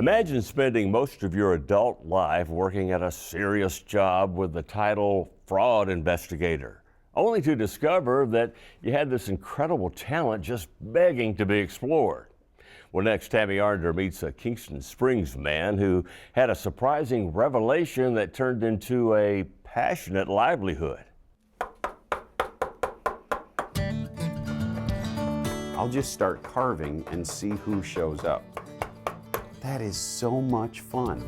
Imagine spending most of your adult life working at a serious job with the title fraud investigator, only to discover that you had this incredible talent just begging to be explored. Well, next, Tammy Arnder meets a Kingston Springs man who had a surprising revelation that turned into a passionate livelihood. I'll just start carving and see who shows up. That is so much fun.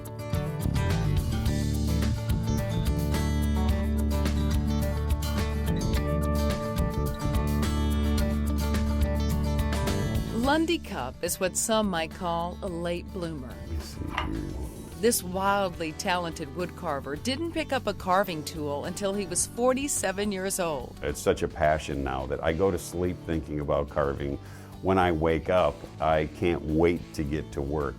Lundy Cupp is what some might call a late bloomer. This wildly talented woodcarver didn't pick up a carving tool until he was 47 years old. It's such a passion now that I go to sleep thinking about carving. When I wake up, I can't wait to get to work.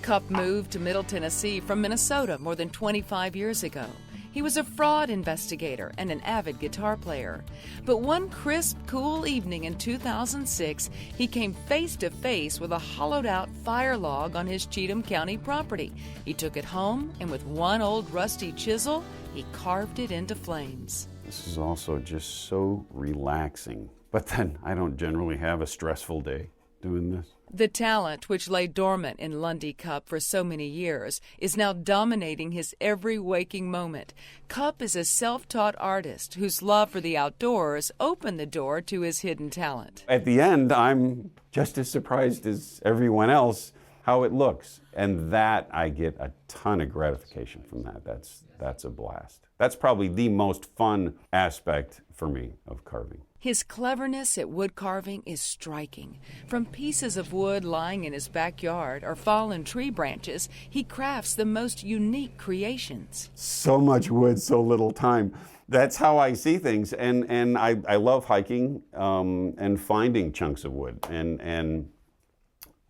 Cupp moved to Middle Tennessee from Minnesota more than 25 years ago. He was a fraud investigator and an avid guitar player. But one crisp, cool evening in 2006, he came face to face with a hollowed-out fire log on his Cheatham County property. He took it home, and with one old rusty chisel, he carved it into flames. This is also just so relaxing. But then I don't generally have a stressful day doing this. The talent, which lay dormant in Lundy Cupp for so many years, is now dominating his every waking moment. Cupp is a self-taught artist whose love for the outdoors opened the door to his hidden talent. At the end, I'm just as surprised as everyone else how it looks. And that, I get a ton of gratification from that. That's a blast. That's probably the most fun aspect for me of carving. His cleverness at wood carving is striking. From pieces of wood lying in his backyard or fallen tree branches, he crafts the most unique creations. So much wood, so little time. That's how I see things. And I love hiking and finding chunks of wood.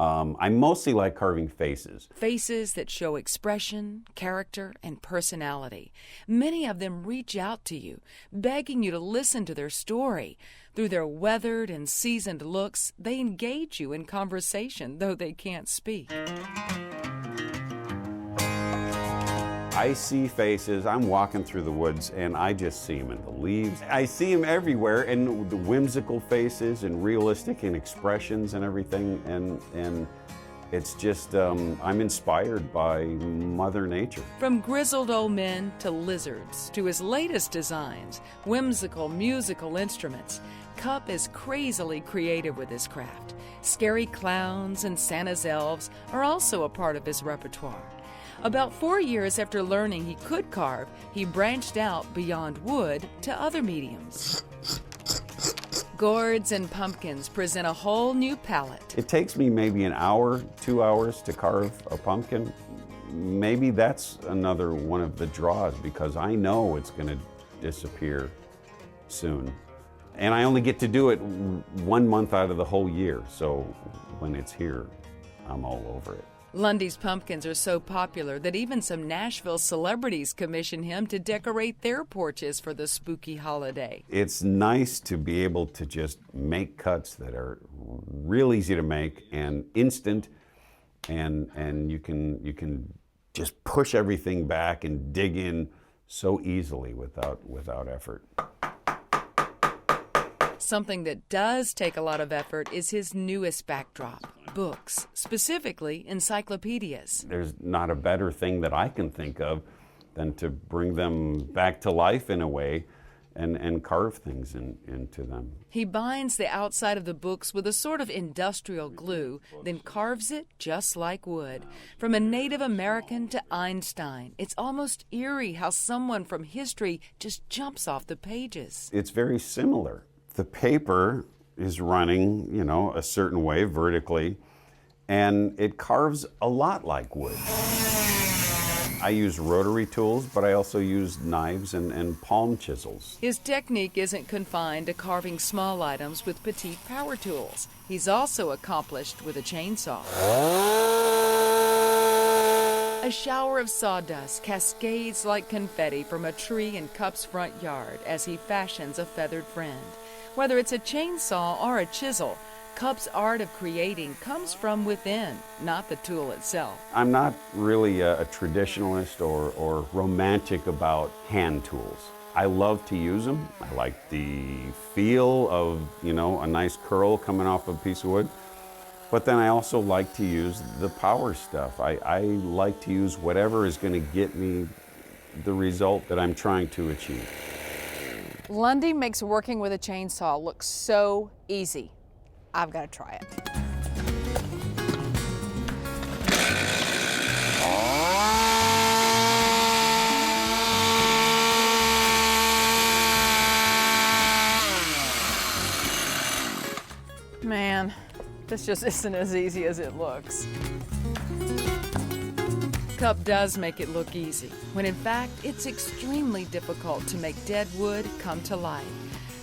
I mostly like carving faces. Faces that show expression, character, and personality. Many of them reach out to you, begging you to listen to their story. Through their weathered and seasoned looks, they engage you in conversation, though they can't speak. I see faces, I'm walking through the woods, and I just see them in the leaves. I see them everywhere, and the whimsical faces and realistic and expressions and everything, and it's just, I'm inspired by Mother Nature. From grizzled old men to lizards, to his latest designs, whimsical musical instruments, Cupp is crazily creative with his craft. Scary clowns and Santa's elves are also a part of his repertoire. About 4 years after learning he could carve, he branched out beyond wood to other mediums. Gourds and pumpkins present a whole new palette. It takes me maybe an hour, 2 hours to carve a pumpkin. Maybe that's another one of the draws because I know it's going to disappear soon. And I only get to do it 1 month out of the whole year, so when it's here, I'm all over it. Lundy's pumpkins are so popular that even some Nashville celebrities commission him to decorate their porches for the spooky holiday. It's nice to be able to just make cuts that are real easy to make and instant, and you can just push everything back and dig in so easily without effort. Something that does take a lot of effort is his newest backdrop, books, specifically encyclopedias. There's not a better thing that I can think of than to bring them back to life in a way and carve things into them. He binds the outside of the books with a sort of industrial glue, then carves it just like wood. From a Native American to Einstein, it's almost eerie how someone from history just jumps off the pages. It's very similar. The paper is running, a certain way vertically, and it carves a lot like wood. I use rotary tools, but I also use knives and palm chisels. His technique isn't confined to carving small items with petite power tools. He's also accomplished with a chainsaw. A shower of sawdust cascades like confetti from a tree in Cupp's front yard as he fashions a feathered friend. Whether it's a chainsaw or a chisel, Cupp's art of creating comes from within, not the tool itself. I'm not really a traditionalist or romantic about hand tools. I love to use them. I like the feel of, a nice curl coming off a piece of wood. But then I also like to use the power stuff. I like to use whatever is going to get me the result that I'm trying to achieve. Lundy makes working with a chainsaw look so easy. I've got to try it. Man, this just isn't as easy as it looks. Cupp does make it look easy, when in fact it's extremely difficult to make dead wood come to life.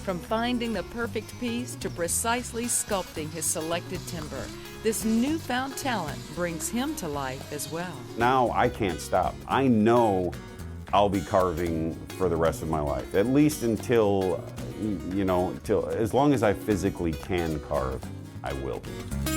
From finding the perfect piece to precisely sculpting his selected timber, this newfound talent brings him to life as well. Now I can't stop. I know I'll be carving for the rest of my life, at least until, till as long as I physically can carve, I will be.